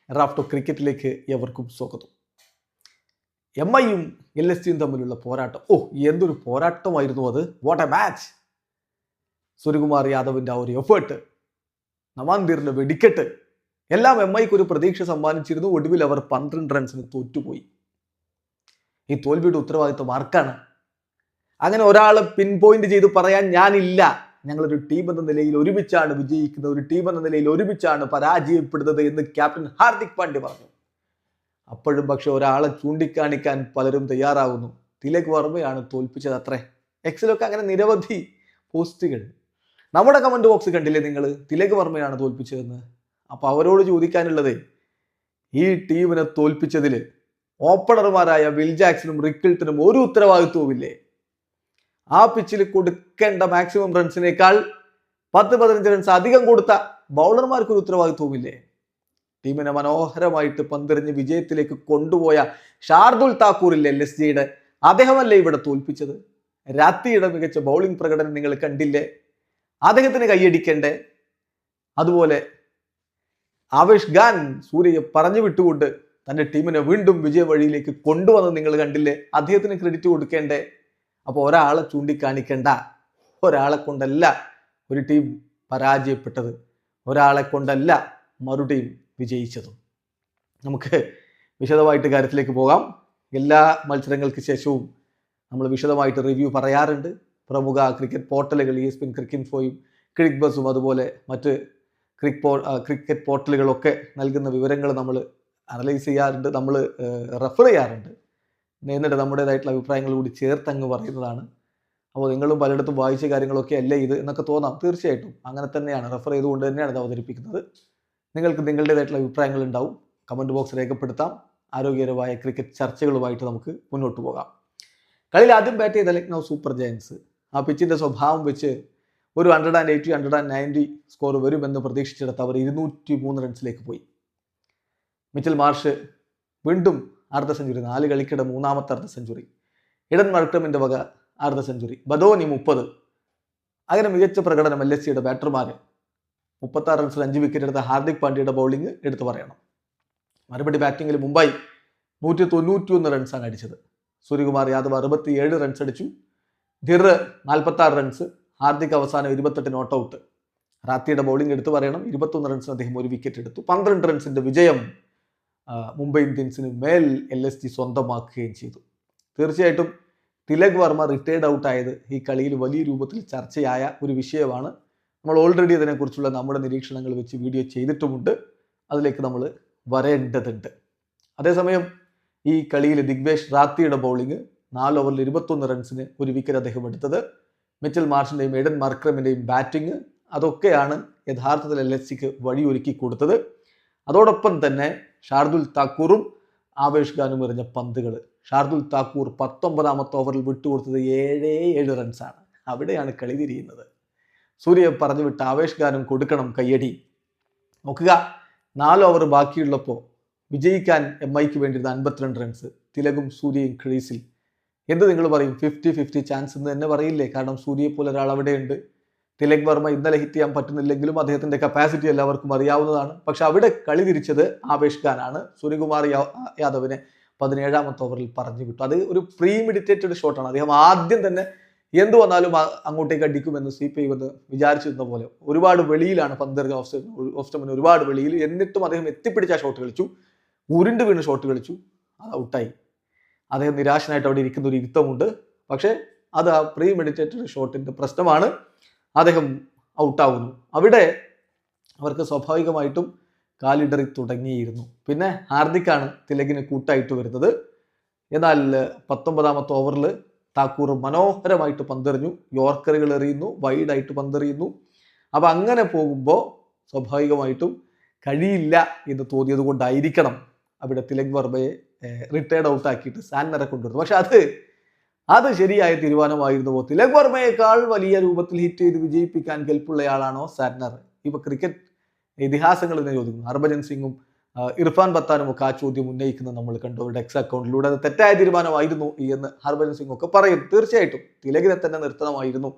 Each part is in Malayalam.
റാഫ്റ്റോ ക്രിക്കറ്റിലേക്ക് എവർക്കും സ്വാഗതം. എംഐയും LSGയും തമ്മിലുള്ള പോരാട്ടം, എന്തൊരു പോരാട്ടമായിരുന്നു അത്. What a match. സൂര്യകുമാർ യാദവിൻ്റെ ആ ഒരു എഫേർട്ട്, നവാൻദീറിൻ്റെ വെടിക്കെട്ട് എല്ലാം എംഐക്ക് ഒരു പ്രതീക്ഷ സമ്മാനിച്ചിരുന്നു. ഒടുവിൽ അവർ 12 റൺസിന് തോറ്റുപോയി. ഈ തോൽവിയുടെ ഉത്തരവാദിത്വം ആർക്കാണ്? അങ്ങനെ ഒരാൾ പിൻ പോയിന്റ് ചെയ്ത് പറയാൻ ഞാനില്ല. ഞങ്ങളൊരു ടീം എന്ന നിലയിൽ ഒരുമിച്ചാണ് വിജയിക്കുന്നത്, ഒരു ടീം എന്ന നിലയിൽ ഒരുമിച്ചാണ് പരാജയപ്പെടുന്നത് എന്ന് ക്യാപ്റ്റൻ ഹാർദിക് പാണ്ഡ്യ പറഞ്ഞു. അപ്പോഴും പക്ഷെ ഒരാളെ ചൂണ്ടിക്കാണിക്കാൻ പലരും തയ്യാറാകുന്നു. തിലക് വർമ്മയാണ് തോൽപ്പിച്ചത് അത്രേ. എക്സിലൊക്കെ അങ്ങനെ നിരവധി പോസ്റ്റുകൾ. നമ്മുടെ കമന്റ് ബോക്സ് കണ്ടില്ലേ നിങ്ങൾ? തിലക് വർമ്മയാണ് തോൽപ്പിച്ചതെന്ന്. അപ്പൊ അവരോട് ചോദിക്കാനുള്ളത്, ഈ ടീമിനെ തോൽപ്പിച്ചതിൽ ഓപ്പണർമാരായ വിൽ ജാക്സനും റിക്കിൾട്ടനും ഒരു ഉത്തരവാദിത്വവുമില്ലേ? ആ പിച്ചിൽ കൊടുക്കേണ്ട മാക്സിമം റൺസിനേക്കാൾ 10-15 റൺസ് അധികം കൊടുത്ത ബൗളർമാർക്ക് ഒരു ഉത്തരവാദിത്വവുമില്ലേ? ടീമിനെ മനോഹരമായിട്ട് പന്തെറിഞ്ഞ് വിജയത്തിലേക്ക് കൊണ്ടുപോയ ഷാർദുൽ താക്കൂറില്ലേ LSGയുടെ, അദ്ദേഹമല്ലേ ഇവിടെ തോൽപ്പിച്ചത്? രാത്രിയുടെ മികച്ച ബൗളിംഗ് പ്രകടനം നിങ്ങൾ കണ്ടില്ലേ? അദ്ദേഹത്തിന് കൈയടിക്കണ്ടേ? അതുപോലെ ആവേശ് ഖാൻ സൂര്യയെ പറഞ്ഞു വിട്ടുകൊണ്ട് തൻ്റെ ടീമിനെ വീണ്ടും വിജയ വഴിയിലേക്ക് കൊണ്ടുവന്ന് നിങ്ങൾ കണ്ടില്ലേ? അദ്ദേഹത്തിന് ക്രെഡിറ്റ് കൊടുക്കേണ്ടേ? അപ്പോൾ ഒരാളെ ചൂണ്ടിക്കാണിക്കേണ്ട. ഒരാളെ കൊണ്ടല്ല ഒരു ടീം പരാജയപ്പെട്ടത്, ഒരാളെ കൊണ്ടല്ല മറു ടീം വിജയിച്ചതും. നമുക്ക് വിശദമായിട്ട് കാര്യത്തിലേക്ക് പോകാം. എല്ലാ മത്സരങ്ങൾക്ക് ശേഷവും നമ്മൾ വിശദമായിട്ട് റിവ്യൂ പറയാറുണ്ട്. പ്രമുഖ ക്രിക്കറ്റ് പോർട്ടലുകൾ ESPN ക്രിക്കിൻഫോയും ക്രിക് ബസും അതുപോലെ മറ്റ് ക്രിക്കറ്റ് പോർട്ടലുകളൊക്കെ നൽകുന്ന വിവരങ്ങൾ നമ്മൾ അനലൈസ് ചെയ്യാറുണ്ട്, നമ്മൾ റെഫർ ചെയ്യാറുണ്ട്. എന്നിട്ട് നമ്മുടേതായിട്ടുള്ള അഭിപ്രായങ്ങൾ കൂടി ചേർത്ത് അങ്ങ് പറയുന്നതാണ്. അപ്പോൾ നിങ്ങളും പലയിടത്തും വായിച്ച കാര്യങ്ങളൊക്കെ അല്ലേ ഇത് എന്നൊക്കെ തോന്നാം. തീർച്ചയായിട്ടും അങ്ങനെ തന്നെയാണ്, റെഫർ ചെയ്തുകൊണ്ട് തന്നെയാണ് ഇത് അവതരിപ്പിക്കുന്നത്. നിങ്ങൾക്ക് നിങ്ങളുടേതായിട്ടുള്ള അഭിപ്രായങ്ങൾ ഉണ്ടാവും, കമൻറ്റ് ബോക്സ് രേഖപ്പെടുത്താം. ആരോഗ്യകരമായ ക്രിക്കറ്റ് ചർച്ചകളുമായിട്ട് നമുക്ക് മുന്നോട്ട് പോകാം. കളിയിൽ ആദ്യം ബാറ്റ് ചെയ്ത ലക്നൗ സൂപ്പർ ജയൻസ് ആ പിച്ചിൻ്റെ സ്വഭാവം വെച്ച് ഒരു 180-190 സ്കോർ വരുമെന്ന് പ്രതീക്ഷിച്ചെടുത്ത് അവർ 203 റൺസിലേക്ക് പോയി. മിച്ചൽ മാർഷ് വീണ്ടും അർദ്ധ സെഞ്ചുറി, 4 കളിക്കിടെ 3ാമത്തെ അർദ്ധ സെഞ്ചുറി. ഇഡൻ മർക്രമിൻ്റെ വക അർദ്ധ സെഞ്ചുറി. ബദോനി 30. അങ്ങനെ മികച്ച പ്രകടനം LSGയുടെ ബാറ്റർമാർ. 36 റൺസിൽ 5 വിക്കറ്റ് എടുത്ത ഹാർദിക് പാണ്ഡ്യയുടെ ബൗളിംഗ് എടുത്തു പറയണം. മറുപടി ബാറ്റിങ്ങിൽ മുംബൈ 191 റൺസാണ് അടിച്ചത്. സൂര്യകുമാർ യാദവ് 67 റൺസ് അടിച്ചു. ധിർ 46 റൺസ്. ഹാർദിക് അവസാനം 28 നോട്ട് ഔട്ട്. റാത്തിയുടെ ബൗളിംഗ് എടുത്തു പറയണം. 21 റൺസിന് അദ്ദേഹം 1 വിക്കറ്റ് എടുത്തു. 12 റൺസിന്റെ വിജയം മുംബൈ ഇന്ത്യൻസിന് മേൽ LSG സ്വന്തമാക്കുകയും ചെയ്തു. തീർച്ചയായിട്ടും തിലക് വർമ്മ റിട്ടയർഡ് ഔട്ട് ആയത് ഈ കളിയിൽ വലിയ രൂപത്തിൽ ചർച്ചയായ ഒരു വിഷയമാണ്. നമ്മൾ ഓൾറെഡി അതിനെക്കുറിച്ചുള്ള നമ്മുടെ നിരീക്ഷണങ്ങൾ വെച്ച് വീഡിയോ ചെയ്തിട്ടുമുണ്ട്. അതിലേക്ക് നമ്മൾ വരേണ്ടതുണ്ട്. അതേസമയം ഈ കളിയിൽ ദിഗ്വേഷ് റാത്തിയുടെ ബൗളിംഗ് 4 ഓവറിൽ 21 റൺസിന് 1 വിക്കറ്റ് അദ്ദേഹം എടുത്തത്. മിച്ചൽ മാർഷിൻ്റെയും എഡൻ മർക്രമിൻ്റെയും ബാറ്റിംഗ്, അതൊക്കെയാണ് യഥാർത്ഥത്തിൽ LSGക്ക് വഴിയൊരുക്കി കൊടുത്തത്. അതോടൊപ്പം തന്നെ ഷാർദുൽ താക്കൂറും ആവേശ് ഖാനും എറിഞ്ഞ പന്തുകൾ. ഷാർദുൽ താക്കൂർ 19ാമത്തെ ഓവറിൽ വിട്ടുകൊടുത്തത് 7 റൺസാണ്. അവിടെയാണ് കളി തിരിയുന്നത്. സൂര്യയെ പറഞ്ഞു വിട്ട് ആവേശ് ഖാനും കൊടുക്കണം കയ്യടി. നോക്കുക, 4 ഓവർ ബാക്കിയുള്ളപ്പോൾ വിജയിക്കാൻ MIക്ക് വേണ്ടിയിരുന്ന 52 റൺസ്. തിലകും സൂര്യയും ക്രീസിൽ. എന്ത് നിങ്ങൾ പറയും? 50-50 ചാൻസ് എന്ന് തന്നെ പറയില്ലേ? കാരണം സൂര്യയെ പോലെ ഒരാൾ അവിടെയുണ്ട്. തിലക് വർമ്മ ഇന്നലെ ഹിറ്റ് ചെയ്യാൻ പറ്റുന്നില്ലെങ്കിലും അദ്ദേഹത്തിന്റെ കപ്പാസിറ്റി എല്ലാവർക്കും അറിയാവുന്നതാണ്. പക്ഷെ അവിടെ കളി തിരിച്ചത് ആവേശ് ഖാനാണ്. സൂര്യകുമാർ യാദവിനെ 17ാമത്തെ ഓവറിൽ പറഞ്ഞു വിട്ടു. അത് ഒരു പ്രീമെഡിറ്റേറ്റഡ് ഷോട്ടാണ്. അദ്ദേഹം ആദ്യം തന്നെ എന്ത് വന്നാലും അങ്ങോട്ടേക്ക് അടിക്കുമെന്ന് CP എന്ന് വിചാരിച്ചിരുന്ന പോലെ ഒരുപാട് വെളിയിലാണ് പന്തെറിഞ്ഞ ഓഫ് സ്റ്റമ്പിന് ഒരുപാട് വെളിയിൽ. എന്നിട്ടും അദ്ദേഹം എത്തിപ്പിടിച്ച ഷോട്ട് കളിച്ചു, ഉരുണ്ട് വീണ് ഷോട്ട് കളിച്ചു, അത് ഔട്ടായി. അദ്ദേഹം നിരാശനായിട്ട് അവിടെ ഇരിക്കുന്ന ഒരു ഇരുത്തമുണ്ട്. പക്ഷേ അത് ആ പ്രീമെഡിറ്റേറ്റഡ് ഷോട്ടിന്റെ പ്രശ്നമാണ്. അദ്ദേഹം ഔട്ടാവുന്നു. അവിടെ അവർക്ക് സ്വാഭാവികമായിട്ടും കാലിടറി തുടങ്ങിയിരുന്നു. പിന്നെ ഹാർദിക്കാണ് തിലകിന് കൂട്ടായിട്ട് വരുന്നത്. എന്നാൽ 19ാമത്തെ ഓവറിൽ താക്കൂർ മനോഹരമായിട്ട് പന്തെറിഞ്ഞു, യോർക്കറുകൾ എറിയുന്നു, വൈഡായിട്ട് പന്തെറിയുന്നു. അപ്പം അങ്ങനെ പോകുമ്പോൾ സ്വാഭാവികമായിട്ടും കഴിയില്ല എന്ന് തോന്നിയത് കൊണ്ടായിരിക്കണം അവിടെ തിലക് വർമ്മയെ റിട്ടയർഡ് ഔട്ട് ആക്കിയിട്ട് സാന്നറെ കൊണ്ടുവരുന്നു. പക്ഷെ അത് ശരിയായ തീരുമാനമായിരുന്നുവോ? തിലക് വർമ്മയേക്കാൾ വലിയ രൂപത്തിൽ ഹിറ്റ് ചെയ്ത് വിജയിപ്പിക്കാൻ കെൽപ്പുള്ളയാളാണോ സാന്നർ? ഇപ്പൊ ക്രിക്കറ്റ് ഇതിഹാസങ്ങൾ തന്നെ ചോദിക്കുന്നു. ഹർഭജൻ സിംഗും ഇർഫാൻ പത്താനും ഒക്കെ ആ ചോദ്യം ഉന്നയിക്കുന്നത് നമ്മൾ കണ്ടു അവരുടെ എക്സ് അക്കൗണ്ടിലൂടെ. അത് തെറ്റായ തീരുമാനമായിരുന്നു എന്ന് ഹർഭജൻ സിംഗ് ഒക്കെ പറയും. തീർച്ചയായിട്ടും തിലകിനെ തന്നെ നിർത്തണമായിരുന്നു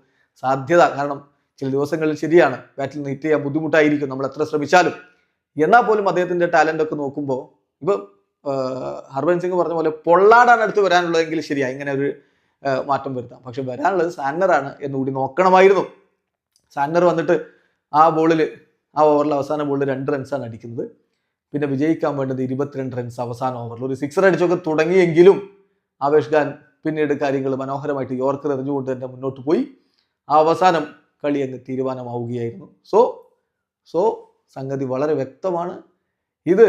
സാധ്യത. കാരണം ചില ദിവസങ്ങളിൽ ശരിയാണ് ബാറ്റിൽ നിന്ന് ഹിറ്റ് ചെയ്യാൻ ബുദ്ധിമുട്ടായിരിക്കും നമ്മൾ എത്ര ശ്രമിച്ചാലും. എന്നാൽ പോലും അദ്ദേഹത്തിന്റെ ടാലന്റ് ഒക്കെ നോക്കുമ്പോൾ ഇപ്പൊ ഹർഭജൻ സിംഗ് പറഞ്ഞ പോലെ പൊള്ളാടാണ് അടുത്ത് വരാനുള്ളതെങ്കിൽ ശരിയാ ഇങ്ങനെ ഒരു മാറ്റം വരുത്താം. പക്ഷെ വരാനുള്ളത് സാന്നറാണ് എന്നുകൂടി നോക്കണമായിരുന്നു. സാന്നർ വന്നിട്ട് ആ ഓവറിൽ അവസാന ബോളിൽ 2 റൺസാണ് അടിക്കുന്നത്. പിന്നെ വിജയിക്കാൻ വേണ്ടത് 22 റൺസ് അവസാന ഓവറിൽ ഒരു 6 അടിച്ചൊക്കെ തുടങ്ങിയെങ്കിലും ആവേശ് ഖാൻ പിന്നീട് കാര്യങ്ങൾ മനോഹരമായിട്ട് യോർക്കർ എറിഞ്ഞുകൊണ്ട് തന്നെ മുന്നോട്ട് പോയി. ആ അവസാനം കളി അങ്ങ് തീരുമാനമാവുകയായിരുന്നു. സോ സംഗതി വളരെ വ്യക്തമാണ്. ഇത്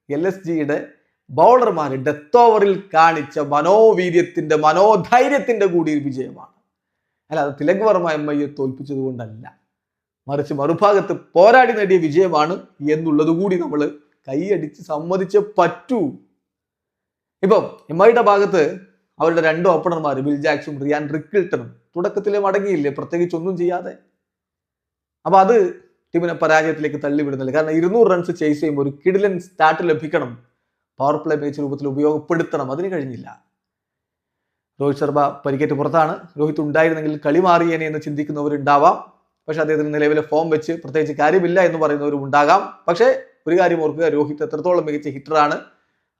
LSGയുടെ ബൗളർമാർ ഡെത്ത് ഓവറിൽ കാണിച്ച മനോവീര്യത്തിന്റെ മനോധൈര്യത്തിന്റെ കൂടി ഒരു വിജയമാണ്. അല്ലാതെ തിലക് വർമ്മ MIയെ തോൽപ്പിച്ചത് കൊണ്ടല്ല, മറിച്ച് മറുഭാഗത്ത് പോരാടി നേടിയ വിജയമാണ് എന്നുള്ളത് കൂടി നമ്മൾ കൈയടിച്ച് സമ്മതിച്ചേ പറ്റൂ. ഇപ്പം MIയുടെ ഭാഗത്ത് അവരുടെ 2 ഓപ്പണർമാർ വിൽ ജാക്സും റിയാൻ റിക്കിൾട്ടണും തുടക്കത്തിലെ മടങ്ങിയില്ലേ, പ്രത്യേകിച്ച് ഒന്നും ചെയ്യാതെ. അപ്പൊ അത് ടീമിനെ പരാജയത്തിലേക്ക് തള്ളിവിടുന്നില്ല. കാരണം 200 റൺസ് ചേസ് ചെയ്യുമ്പോൾ ഒരു കിടിലൻ സ്റ്റാർട്ട് ലഭിക്കണം, പവർ പ്ലേ മികച്ച രൂപത്തിൽ ഉപയോഗപ്പെടുത്തണം. അതിന് കഴിഞ്ഞില്ല. രോഹിത് ശർമ്മ പരിക്കേറ്റ് പുറത്താണ്. രോഹിത് ഉണ്ടായിരുന്നെങ്കിൽ കളി മാറിയേനെ എന്ന് ചിന്തിക്കുന്നവരുണ്ടാവാം. പക്ഷെ അദ്ദേഹത്തിന് നിലവിലെ ഫോം വെച്ച് പ്രത്യേകിച്ച് കാര്യമില്ല എന്ന് പറയുന്നവരും ഉണ്ടാകാം. പക്ഷേ ഒരു കാര്യം ഓർക്കുക, രോഹിത് എത്രത്തോളം മികച്ച ഹിറ്ററാണ്.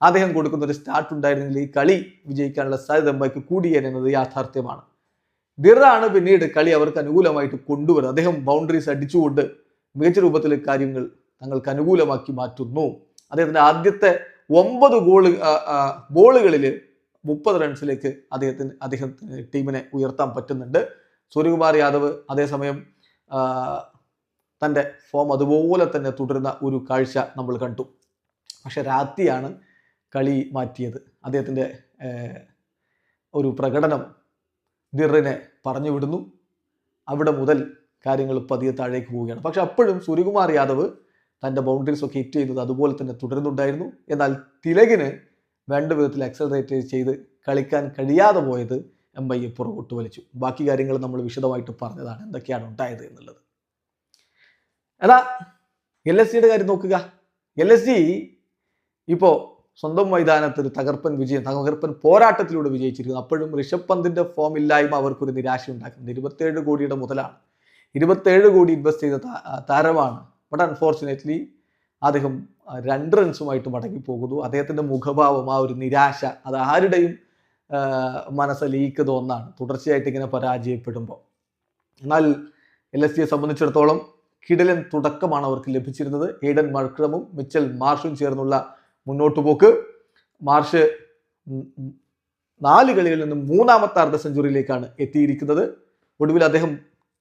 അദ്ദേഹം കൊടുക്കുന്ന ഒരു സ്റ്റാർട്ട് ഉണ്ടായിരുന്നെങ്കിൽ ഈ കളി വിജയിക്കാനുള്ള സാധ്യത എംബൈക്ക് കൂടിയേനെന്നത് യാഥാർത്ഥ്യമാണ്. ദിറാണ് പിന്നീട് കളി അവർക്ക് അനുകൂലമായിട്ട് കൊണ്ടുവരുന്നത്. അദ്ദേഹം ബൗണ്ടറീസ് അടിച്ചുകൊണ്ട് മികച്ച രൂപത്തിൽ കാര്യങ്ങൾ തങ്ങൾക്ക് അനുകൂലമാക്കി മാറ്റുന്നു. അദ്ദേഹത്തിന്റെ ആദ്യത്തെ 9 ബോളുകളിൽ 30 റൺസിലേക്ക് അദ്ദേഹത്തിന് ടീമിനെ ഉയർത്താൻ പറ്റുന്നുണ്ട്. സൂര്യകുമാർ യാദവ് അതേസമയം തൻ്റെ ഫോം അതുപോലെ തന്നെ തുടരുന്ന ഒരു കാഴ്ച നമ്മൾ കണ്ടു. പക്ഷെ രാത്രിയാണ് കളി മാറ്റിയത്. അദ്ദേഹത്തിൻ്റെ ഒരു പ്രകടനം ദിറിനെ പറഞ്ഞു വിടുന്നു. അവിടെ മുതൽ കാര്യങ്ങൾ പതിയെ താഴേക്ക് പോവുകയാണ്. പക്ഷെ അപ്പോഴും സൂര്യകുമാർ യാദവ് തൻ്റെ ബൗണ്ടറീസ് ഒക്കെ ഹിറ്റ് ചെയ്യുന്നത് അതുപോലെ തന്നെ തുടരുന്നുണ്ടായിരുന്നു. എന്നാൽ തിലകിന് വേണ്ട വിധത്തിൽ ആക്സലറേറ്റ് ചെയ്ത് കളിക്കാൻ കഴിയാതെ പോയത് MIയെ പുറകോട്ട് വലിച്ചു. ബാക്കി കാര്യങ്ങൾ നമ്മൾ വിശദമായിട്ട് പറഞ്ഞതാണ് എന്തൊക്കെയാണ് ഉണ്ടായത് എന്നുള്ളത്. എന്നാൽ LSGയുടെ കാര്യം നോക്കുക. LSG ഇപ്പോൾ സ്വന്തം മൈതാനത്ത് ഒരു തകർപ്പൻ പോരാട്ടത്തിലൂടെ വിജയിച്ചിരിക്കുന്നു. അപ്പോഴും ഋഷഭ് പന്തിന്റെ ഫോം ഇല്ലായ്മ അവർക്കൊരു നിരാശ ഉണ്ടാക്കുന്നത്. 27 കോടിയുടെ മുതലാണ്, 27 കോടി ഇൻവെസ്റ്റ് ചെയ്ത താരമാണ്. ബട്ട് അൺഫോർച്ചുനേറ്റ്ലി അദ്ദേഹം 2 റൺസുമായിട്ട് മടങ്ങി പോകുന്നു. അദ്ദേഹത്തിന്റെ മുഖഭാവം, ആ ഒരു നിരാശ, അത് ആരുടെയും മനസ്സിലേക്ക് ഒന്നാണ് തുടർച്ചയായിട്ട് ഇങ്ങനെ പരാജയപ്പെടുമ്പോൾ. എന്നാൽ LSGയെ സംബന്ധിച്ചിടത്തോളം കിടിലൻ തുടക്കമാണ് അവർക്ക് ലഭിച്ചിരുന്നത്. എയ്ഡൻ മർക്രമും മിച്ചൽ മാർഷും ചേർന്നുള്ള മുന്നോട്ട് പോക്ക്. മാർഷ് 4 കളികളിൽ നിന്നും 3ാമത്തെ അർദ്ധ സെഞ്ചുറിയിലേക്കാണ് എത്തിയിരിക്കുന്നത്. ഒടുവിൽ അദ്ദേഹം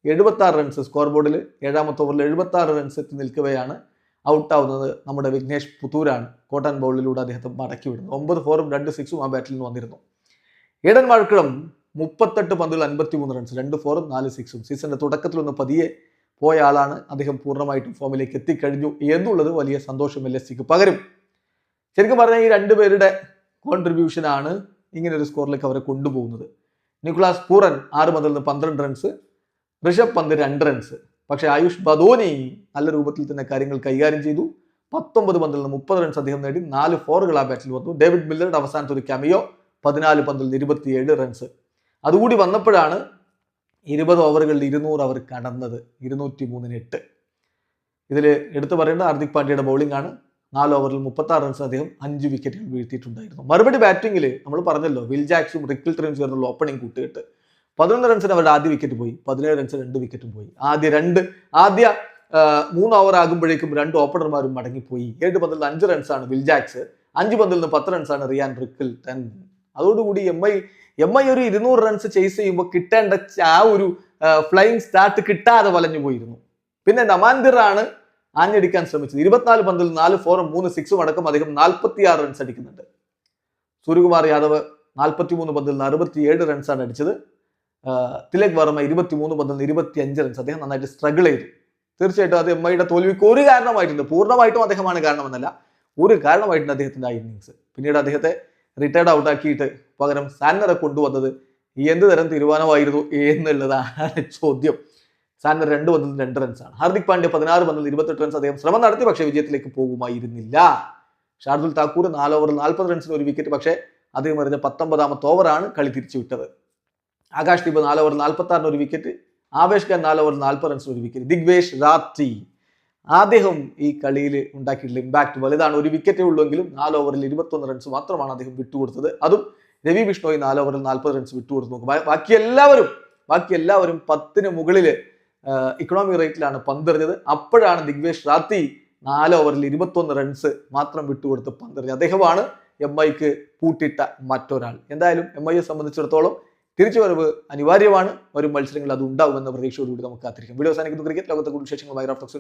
76 റൺസ് സ്കോർ ബോർഡിൽ 7ാമത്തെ ഓവറിൽ 76 റൺസ് എത്തി നിൽക്കവെയാണ് ഔട്ടാവുന്നത്. നമ്മുടെ വിഘ്നേഷ് പുത്തൂരാണ് കോട്ടൺ ബോളിലൂടെ അദ്ദേഹത്തെ മടക്കി വിടുന്നത്. 9 4ഉം 2 6ഉം ആ ബാറ്റിൽ നിന്ന് വന്നിരുന്നു. എയ്ഡൻ മർക്രം 38 പന്തുകൾ 53 റൺസ്, 2 4ഉം 4 6ഉം. സീസണിന്റെ തുടക്കത്തിലൊന്ന് പതിയെ പോയ ആളാണ്. അദ്ദേഹം പൂർണ്ണമായിട്ടും ഫോമിലേക്ക് എത്തിക്കഴിഞ്ഞു എന്നുള്ളത് വലിയ സന്തോഷം LSGക്ക് പകരും. ശരിക്കും പറഞ്ഞാൽ ഈ 2 പേരുടെ കോൺട്രിബ്യൂഷനാണ് ഇങ്ങനെ ഒരു സ്കോറിലേക്ക് അവരെ കൊണ്ടുപോകുന്നത്. നിക്കോളാസ് പൂറൻ 6 പന്തിൽ നിന്ന് 12 റൺസ്, ഋഷഭ് പന്ത് 2 റൺസ്. പക്ഷേ ആയുഷ് ബദോനി നല്ല രൂപത്തിൽ തന്നെ കാര്യങ്ങൾ കൈകാര്യം ചെയ്തു. 19 പന്തിൽ നിന്ന് 30 റൺസ് അദ്ദേഹം നേടി, 4 4കൾ ആ ബാറ്റിൽ വന്നു. ഡേവിഡ് മില്ലറുടെ അവസാനത്തെ ഒരു ക്യാമിയോ 14 പന്തിൽ നിന്ന് 27 റൺസ്. അതുകൂടി വന്നപ്പോഴാണ് 20 ഓവറുകളിൽ 200 അവർ കടന്നത്. 203-8. ഇതിൽ എടുത്തു പറയേണ്ട ഹാർദിക് പാണ്ഡ്യയുടെ ബൗളിംഗ് ആണ്. 4 ഓവറിൽ 36 റൺസ് അദ്ദേഹം 5 വിക്കറ്റുകൾ വീഴ്ത്തിയിട്ടുണ്ടായിരുന്നു. മറുപടി ബാറ്റിംഗിൽ നമ്മൾ പറഞ്ഞല്ലോ, വിൽ ജാക്സും റിക്കിൾട്ടനും ചേർന്നുള്ള ഓപ്പണിംഗ് കൂട്ടുകെട്ട്. 11 റൺസിന് അവരുടെ ആദ്യ വിക്കറ്റ് പോയി, 17 റൺസിന് 2 വിക്കറ്റും പോയി. ആദ്യ 3 ഓവർ ആകുമ്പോഴേക്കും 2 ഓപ്പണർമാരും മടങ്ങിപ്പോയി. 7 പന്തിൽ 5 റൺസാണ് വിൽ ജാക്സ്, 5 പന്തിൽ നിന്ന് 10 റൺസാണ് റിയാൻ റിക്കിൾട്ടൺ. അതോടുകൂടി MI ഒരു 200 റൺസ് ചേസ് ചെയ്യുമ്പോൾ കിട്ടേണ്ട ആ ഒരു ഫ്ലൈയിങ് സ്റ്റാർട്ട് കിട്ടാതെ വലഞ്ഞു പോയിരുന്നു. പിന്നെ നമാൻദിറാണ് ആഞ്ഞടിക്കാൻ ശ്രമിച്ചത്. 24 പന്തിൽ 4 4ഉം 3 6ഉം അടക്കം അദ്ദേഹം 46 റൺസ് അടിക്കുന്നുണ്ട്. സൂര്യകുമാർ യാദവ് 43 പന്തിൽ നിന്ന് 67 റൺസാണ് അടിച്ചത്. തിലക് വർമ്മ 23 പന്തിൽ നിന്ന് 25 റൺസ്. അദ്ദേഹം നന്നായിട്ട് സ്ട്രഗിൾ ചെയ്തു. തീർച്ചയായിട്ടും അത് MIയുടെ തോൽവിക്ക് ഒരു കാരണമായിട്ടുണ്ട്. പൂർണ്ണമായിട്ടും അദ്ദേഹമാണ് കാരണമെന്നല്ല, ഒരു കാരണമായിട്ടുണ്ട് അദ്ദേഹത്തിന്റെ ആ ഇന്നിങ്സ്. പിന്നീട് അദ്ദേഹത്തെ റിട്ടയർഡ് ഔട്ടാക്കിയിട്ട് പകരം സാന്നറെ കൊണ്ടുവന്നത് എന്ത് തരം തീരുമാനമായിരുന്നു എന്നുള്ളതാണ് ചോദ്യം. സാന്നർ 2 പന്തിൽ 2 റൺസാണ്. ഹാർദിക് പാണ്ഡ്യ 16 പന്തിൽ 28 റൺസ്. അദ്ദേഹം ശ്രമം നടത്തി, പക്ഷേ വിജയത്തിലേക്ക് പോകുമായിരുന്നില്ല. ഷാർദുൽ താക്കൂർ 4 ഓവറിൽ 40 റൺസിന് 1 വിക്കറ്റ്. പക്ഷേ അദ്ദേഹം എറിഞ്ഞ 19ാമത്തെ ഓവറാണ് കളി തിരിച്ചു വിട്ടത്. ആകാശ് ദീപ് 4 ഓവറിൽ 46 1 വിക്കറ്റ്. ആവേശ് ഖാൻ 4 ഓവറിൽ 40 റൺസിന് 1 വിക്കറ്റ്. ദിഗ്വേഷ് രാത്രി അദ്ദേഹം ഈ കളിയിൽ ഉണ്ടാക്കിയിട്ടുള്ള ഇമ്പാക്ട് വലുതാണ്. ഒരു വിക്കറ്റേ ഉള്ളൂവെങ്കിലും 4 ഓവറിൽ 21 റൺസ് മാത്രമാണ് അദ്ദേഹം വിട്ടുകൊടുത്തത്. അതും രവി ബിഷ്ണോയ് 4 ഓവറിൽ 40 റൺസ് വിട്ടുകൊടുത്തു നോക്കും. ബാക്കി എല്ലാവരും 10ന് മുകളിൽ ഇക്കണോമി റേറ്റിലാണ് പന്തെറിഞ്ഞത്. അപ്പോഴാണ് ദിഗ്വേഷ് റാത്തി 4 ഓവറിൽ 21 റൺസ് മാത്രം വിട്ടുകൊടുത്ത് പന്തെറിഞ്ഞത്. അദ്ദേഹമാണ് MIക്ക് പൂട്ടിട്ട മറ്റൊരാൾ. എന്തായാലും MIയെ സംബന്ധിച്ചിടത്തോളം തിരിച്ചുവരവ് അനിവാര്യമാണ്. വരും മത്സരങ്ങളിൽ അത് ഉണ്ടാകുമെന്ന പ്രതീക്ഷയോടുകൂടി നമുക്ക് കാത്തിരിക്കാം. വീഡിയോ അവസാനിക്കുന്നു. ക്രിക്കറ്റ് ലോകത്തെ കൂടുതൽ വിശേഷങ്ങളുമായി റാഫ്റ്റോക്സ്